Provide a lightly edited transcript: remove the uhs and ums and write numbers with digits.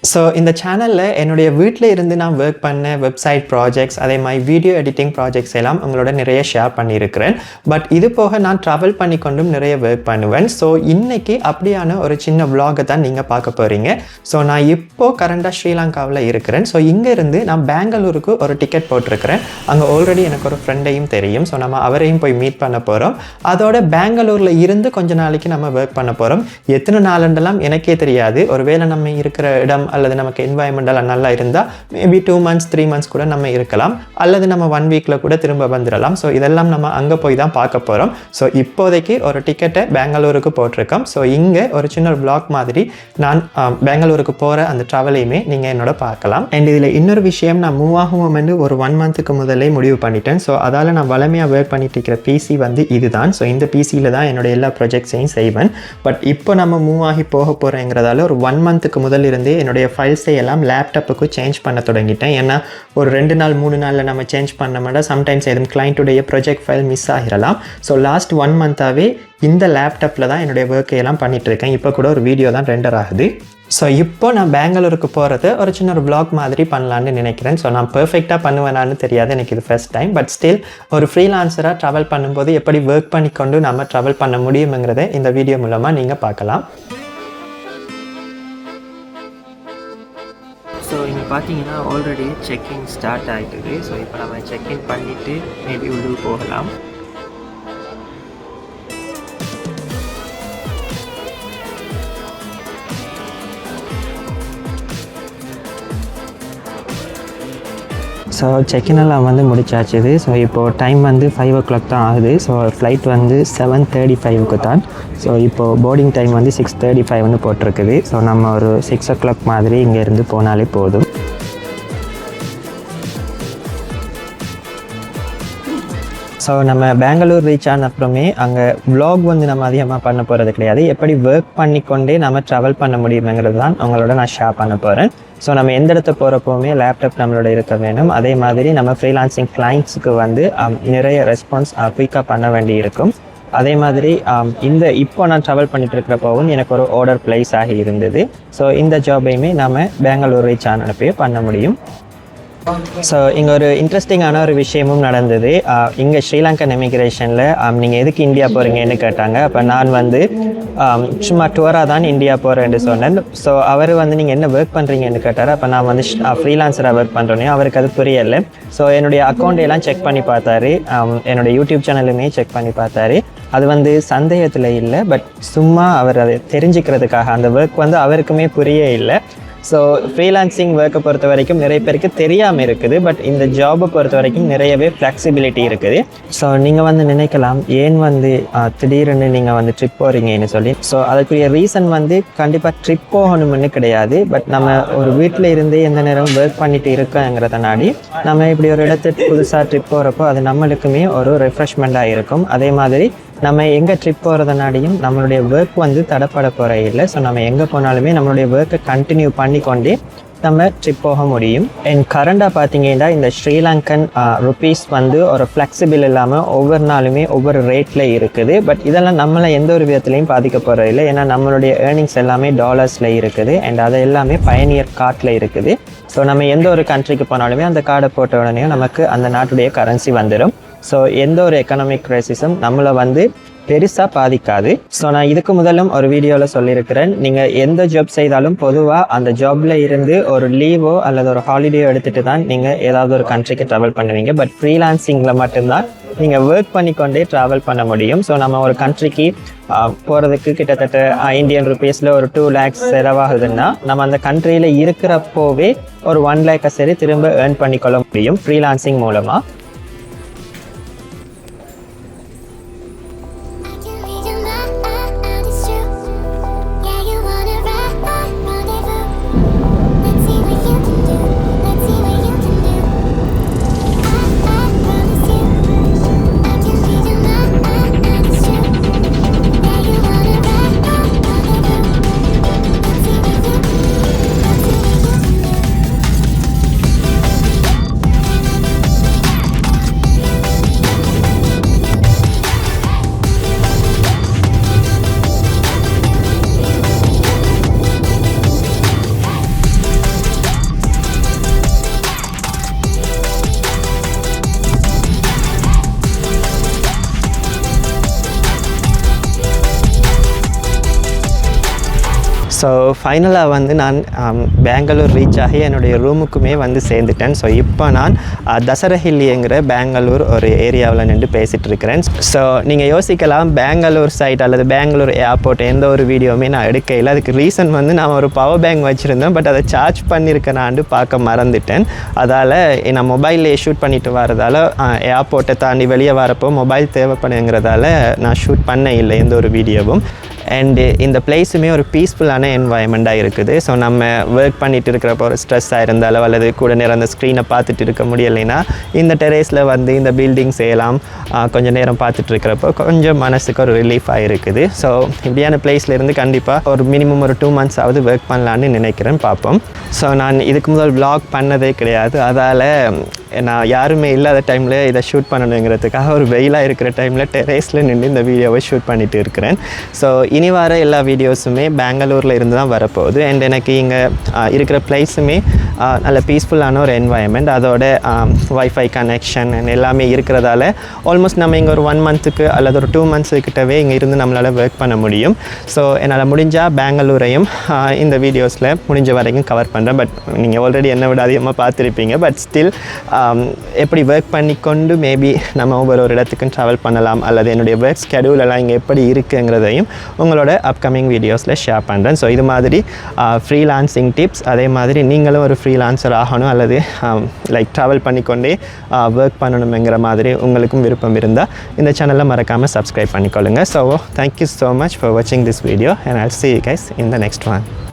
So இந்த சேனலில் என்னுடைய வீட்டில் இருந்து நான் ஒர்க் பண்ண வெப்சைட் ப்ராஜெக்ட்ஸ் அதே மாதிரி வீடியோ எடிட்டிங் ப்ராஜெக்ட்ஸ் எல்லாம் உங்களோட நிறைய ஷேர் பண்ணியிருக்கிறேன். பட் இது போக நான் ட்ராவல் பண்ணி கொண்டும் நிறைய ஒர்க் பண்ணுவேன். ஸோ இன்றைக்கி அப்படியான ஒரு சின்ன விலாகை தான் நீங்கள் பார்க்க போகிறீங்க. ஸோ நான் இப்போது கரண்டாக ஸ்ரீலங்காவில் இருக்கிறேன். ஸோ இங்கேருந்து நான் பெங்களூருக்கு ஒரு டிக்கெட் போட்டிருக்கிறேன். அங்கே ஆல்ரெடி எனக்கு ஒரு ஃப்ரெண்டையும் தெரியும். ஸோ நம்ம அவரையும் போய் மீட் பண்ண போகிறோம். அதோட பெங்களூரில் இருந்து கொஞ்ச நாளைக்கு நம்ம ஒர்க் பண்ண போகிறோம். எத்தனை நாளுண்டெல்லாம் எனக்கே தெரியாது. ஒருவேளை நம்ம இருக்கிற இடம் அல்லது நமக்கு என்வாயன்மெண்டெல்லாம் நல்லா இருந்தால் மேபி 2 months 3 months கூட நம்ம இருக்கலாம், அல்லது நம்ம 1 weekல கூட திரும்ப வந்துடலாம். ஸோ இதெல்லாம் நம்ம அங்கே போய் தான் பார்க்க போகிறோம். ஸோ இப்போதைக்கு ஒரு டிக்கெட்டை பெங்களூருக்கு போட்டிருக்கோம். ஸோ இங்கே ஒரு சின்ன ஒரு பிளாக் மாதிரி நான் பெங்களூருக்கு போகிற அந்த ட்ராவலையுமே நீங்கள் என்னோட பார்க்கலாம். அண்ட் இதில் இன்னொரு விஷயம், நான் மூவ் ஆகும் வந்து ஒரு 1 monthக்கு முதலே முடிவு பண்ணிட்டேன். ஸோ அதால் நான் வளமையாக ஒர்க் பண்ணிட்டு இருக்கிற பிசி வந்து இதுதான். ஸோ இந்த பிசியில் தான் என்னோட எல்லா ப்ராஜெக்ட்ஸையும் செய்வேன். பட் இப்போ நம்ம மூவ் ஆகி போக போகிறேங்கிறதால ஒரு 1 monthக்கு முதல் இருந்தே என்னுடைய ஃபைல்ஸை எல்லாம் லேப்டாப்புக்கு சேஞ்ச் பண்ண தொடங்கிட்டேன். ஏன்னா ஒரு 2 நாள் 3 நாளில் நம்ம சேஞ்ச் பண்ண மாட்டோம். சம்டைம்ஸ் எதுவும் கிளைண்ட்டுடைய ப்ராஜெக்ட் ஃபைல் மிஸ் ஆகிடலாம். ஸோ லாஸ்ட் 1 month-ஆகவே இந்த லேப்டாப்பில் தான் என்னுடைய ஒர்க்கையெல்லாம் பண்ணிகிட்ருக்கேன். இப்போ கூட ஒரு வீடியோ தான் ரெண்டர் ஆகுது. ஸோ இப்போ நான் பெங்களூருக்கு போகிறது ஒரு சின்ன ஒரு vlog மாதிரி பண்ணலான்னு நினைக்கிறேன். ஸோ நான் பெர்ஃபெக்டாக பண்ணுவேனான்னு தெரியாது, எனக்கு இது ஃபர்ஸ்ட் டைம். பட் ஸ்டில் ஒரு ஃப்ரீலான்சராக ட்ராவல் பண்ணும்போது எப்படி ஒர்க் பண்ணிக்கொண்டு நம்ம ட்ராவல் பண்ண முடியுங்கிறத இந்த வீடியோ மூலமாக நீங்கள் பார்க்கலாம். ஸோ இங்கே பார்த்தீங்கன்னா ஆல்ரெடி செக்இன் ஸ்டார்ட் ஆகிட்டுது. ஸோ இப்போ நம்ம செக்இன் பண்ணிவிட்டு மேபி உள்ளே போகலாம். ஸோ செக்இன் எல்லாம் வந்து முடிச்சாச்சுது. ஸோ இப்போது டைம் வந்து 5 o'clock தான் ஆகுது. ஸோ ஃப்ளைட் வந்து 7:35க்கு தான். ஸோ இப்போது போர்டிங் டைம் வந்து 6:35 வந்து போட்டிருக்குது. ஸோ நம்ம ஒரு 6 o'clock மாதிரி இங்கேருந்து போனாலே போதும். ஸோ நம்ம பெங்களூர் ரீச் ஆன அப்புறமே அங்கே vlog வந்து நம்ம அதிகமாக பண்ண போகிறது கிடையாது. எப்படி ஒர்க் பண்ணிக்கொண்டே நம்ம ட்ராவல் பண்ண முடியுங்கிறது தான் உங்களோட நான் ஷேர் பண்ண போகிறேன். ஸோ நம்ம எந்த இடத்த போகிறப்போவுமே லேப்டாப் நம்மளோட இருக்க வேணும். அதே மாதிரி நம்ம ஃப்ரீலான்சிங் கிளைண்ட்ஸுக்கு வந்து நிறைய ரெஸ்பான்ஸ் குயிக்காக பண்ண வேண்டி இருக்கும். அதே மாதிரி இப்போ நான் ட்ராவல் பண்ணிட்டு இருக்கிறப்போவும் எனக்கு ஒரு ஆர்டர் ப்ளேஸ் ஆகி இருந்தது. ஸோ இந்த ஜாபையுமே நம்ம பெங்களூர் ரீச் ஆனப்பே பண்ண முடியும். ஸோ இங்கே ஒரு இன்ட்ரெஸ்டிங்கான ஒரு விஷயமும் நடந்தது. இங்கே ஸ்ரீலங்கன் இமிக்ரேஷனில் நீங்கள் எதுக்கு இந்தியா போகிறீங்கன்னு கேட்டாங்க. அப்போ நான் வந்து சும்மா டூராக தான் இந்தியா போகிறேன்னு சொன்னேன். ஸோ அவர் வந்து நீங்கள் என்ன ஒர்க் பண்ணுறீங்கன்னு கேட்டார். அப்போ நான் வந்து ஃப்ரீலான்சராக ஒர்க் பண்ணுறேனே, அவருக்கு அது புரியலை. ஸோ என்னுடைய அக்கௌண்ட்டையெல்லாம் செக் பண்ணி பார்த்தாரு, என்னுடைய யூடியூப் சேனலுமே செக் பண்ணி பார்த்தாரு. அது வந்து சந்தேகத்தில் இல்லை, பட் சும்மா அவர் அதை தெரிஞ்சுக்கிறதுக்காக. அந்த ஒர்க் வந்து அவருக்குமே புரிய இல்லை. ஸோ ஃப்ரீலான்சிங் ஒர்க்கை பொறுத்த வரைக்கும் நிறைய பேருக்கு தெரியாமல் இருக்குது. பட் இந்த ஜாபை பொறுத்த வரைக்கும் நிறையவே ஃப்ளெக்சிபிலிட்டி இருக்குது. ஸோ நீங்கள் வந்து நினைக்கலாம், ஏன் வந்து திடீர்னு நீங்கள் வந்து ட்ரிப் போகிறீங்கன்னு சொல்லி. ஸோ அதுக்குரிய ரீசன் வந்து கண்டிப்பாக ட்ரிப் போகணும்னு கிடையாது. பட் நம்ம ஒரு வீட்டில் இருந்தே எந்த நேரம் ஒர்க் பண்ணிட்டு இருக்கோங்கிறத நாடி நம்ம இப்படி ஒரு இடத்துக்கு புதுசாக ட்ரிப் போகிறப்போ அது நம்மளுக்குமே ஒரு ரெஃப்ரெஷ்மெண்ட்டாக இருக்கும். அதே மாதிரி நம்ம எங்கே ட்ரிப் போகிறதுனாடியும் நம்மளுடைய ஒர்க் வந்து தடப்பட போகிற இல்லை. ஸோ நம்ம எங்கே போனாலுமே நம்மளுடைய ஒர்க்கை கண்டினியூ பண்ணிக்கொண்டே நம்ம ட்ரிப் போக முடியும். அண்ட் கரண்டாக பார்த்தீங்கன்னா இந்த ஸ்ரீலங்கன் ருப்பீஸ் வந்து ஒரு ஃப்ளெக்சிபிள் இல்லாமல் ஒவ்வொரு நாளுமே ஒவ்வொரு ரேட்டில் இருக்குது. பட் இதெல்லாம் நம்மளை எந்த ஒரு விதத்துலையும் பாதிக்க போகிறது இல்லை. ஏன்னா நம்மளுடைய ஏர்னிங்ஸ் எல்லாமே டாலர்ஸில் இருக்குது. அண்ட் அது எல்லாமே பயனியர் கார்டில் இருக்குது. ஸோ நம்ம எந்த ஒரு கண்ட்ரிக்கு போனாலுமே அந்த கார்டை போட்ட உடனே நமக்கு அந்த நாட்டுடைய கரன்சி வந்துடும். ஸோ எந்த ஒரு எக்கனாமிக் கிரைசிஸும் நம்மளை வந்து பெருசாக பாதிக்காது. ஸோ நான் இதுக்கு முதலும் ஒரு வீடியோவில் சொல்லியிருக்கிறேன், நீங்கள் எந்த ஜாப் செய்தாலும் பொதுவாக அந்த ஜாபில் இருந்து ஒரு லீவோ அல்லது ஒரு ஹாலிடேயோ எடுத்துகிட்டு தான் நீங்கள் ஏதாவது ஒரு கண்ட்ரிக்கு ட்ராவல் பண்ணுவீங்க. பட் ஃப்ரீலான்சிங்கில் மட்டும்தான் நீங்கள் ஒர்க் பண்ணிக்கொண்டே ட்ராவல் பண்ண முடியும். ஸோ நம்ம ஒரு கண்ட்ரிக்கு போகிறதுக்கு கிட்டத்தட்ட இந்தியன் ருப்பீஸில் ஒரு 2 lakhs செலவாகுதுன்னா நம்ம அந்த கண்ட்ரியில் இருக்கிறப்போவே ஒரு 1 lakh சரி திரும்ப ஏர்ன் பண்ணிக்கொள்ள முடியும் ஃப்ரீலான்சிங் மூலமாக. ஸோ ஃபைனலாக வந்து நான் பெங்களூர் ரீச் ஆகி என்னுடைய ரூமுக்குமே வந்து சேர்ந்துட்டேன். ஸோ இப்போ நான் தசரஹில்லிங்கிற பெங்களூர் ஒரு ஏரியாவில் நின்று பேசிகிட்டு இருக்கிறேன். ஸோ நீங்கள் யோசிக்கலாம் பெங்களூர் சைட் அல்லது பெங்களூர் ஏர்போர்ட் எந்த ஒரு வீடியோவுமே நான் எடுக்கையில். அதுக்கு ரீசன் வந்து நான் ஒரு பவர் பேங்க் வச்சுருந்தேன், பட் அதை சார்ஜ் பண்ணியிருக்கேனான்னு பார்க்க மறந்துட்டேன். அதால் நான் மொபைல்லே ஷூட் பண்ணிட்டு வரதால் ஏர்போர்ட்டை தாண்டி வெளியே வரப்போ மொபைல் தேவைப்படுங்கிறதால நான் ஷூட் பண்ண இல்லை எந்த ஒரு வீடியோவும். அண்டு இந்த பிளேஸுமே ஒரு பீஸ்ஃபுல்லான என்வாயன்மெண்ட்டாக இருக்குது. ஸோ நம்ம ஒர்க் பண்ணிட்டு இருக்கிறப்போ ஒரு ஸ்ட்ரெஸ்ஸாக இருந்தாலும் அல்லது கூட நேரம் அந்த ஸ்க்ரீனை பார்த்துட்டு இருக்க முடியலைன்னா இந்த டெரேஸில் வந்து இந்த பில்டிங் செய்யலாம். கொஞ்சம் நேரம் பார்த்துட்டு இருக்கிறப்போ கொஞ்சம் மனசுக்கு ஒரு ரிலீஃபாக இருக்குது. ஸோ இப்படியான பிளேஸ்லேருந்து கண்டிப்பாக ஒரு மினிமம் ஒரு 2 months ஆகுது ஒர்க் பண்ணலான்னு நினைக்கிறேன், பார்ப்போம். ஸோ நான் இதுக்கு முதல் vlog பண்ணதே கிடையாது. அதால் நான் யாருமே இல்லாத டைமில் இதை ஷூட் பண்ணணுங்கிறதுக்காக ஒரு வெயிலாக இருக்கிற டைமில் டெரேஸில் நின்று இந்த வீடியோவை ஷூட் பண்ணிகிட்டு இருக்கிறேன். ஸோ இனி வர எல்லா வீடியோஸுமே பெங்களூரில் இருந்து தான் வரப்போகுது. அண்ட் எனக்கு இங்கே இருக்கிற பிளேஸுமே நல்ல பீஸ்ஃபுல்லான ஒரு என்வாயன்மெண்ட், அதோட வைஃபை கனெக்ஷன் எல்லாமே இருக்கிறதால ஆல்மோஸ்ட் நம்ம இங்கே ஒரு 1 monthக்கு அல்லது ஒரு 2 months கிட்டவே இங்கே இருந்து நம்மளால் ஒர்க் பண்ண முடியும். ஸோ என்னால் முடிஞ்சால் பெங்களூரையும் இந்த வீடியோஸில் முடிஞ்ச வரைக்கும் கவர் பண்ணுறேன். பட் நீங்கள் ஆல்ரெடி என்னை விட அதிகமாக பார்த்துருப்பீங்க. பட் ஸ்டில் எப்படி ஒர்க் பண்ணிக்கொண்டு மேபி நம்ம ஒவ்வொரு இடத்துக்கும் ட்ராவல் பண்ணலாம் அல்லது என்னுடைய ஒர்க் ஸ்கெடியூல் எல்லாம் இங்கே எப்படி இருக்குங்கிறதையும் உங்களோட அப்கமிங் வீடியோஸில் ஷேர் பண்ணுறேன். ஸோ இது மாதிரி ஃப்ரீலான்சிங் டிப்ஸ், அதே மாதிரி நீங்களும் ஒரு ஃப்ரீலான்சர் ஆகணும் அல்லது லைக் ட்ராவல் பண்ணிக்கொண்டே ஒர்க் பண்ணணுங்கிற மாதிரி உங்களுக்கும் விருப்பம் இருந்தால் இந்த சேனலில் மறக்காமல் சப்ஸ்கிரைப் பண்ணிக்கொள்ளுங்கள். So thank you so much for வாட்சிங் this video and I'll see you guys in the next one.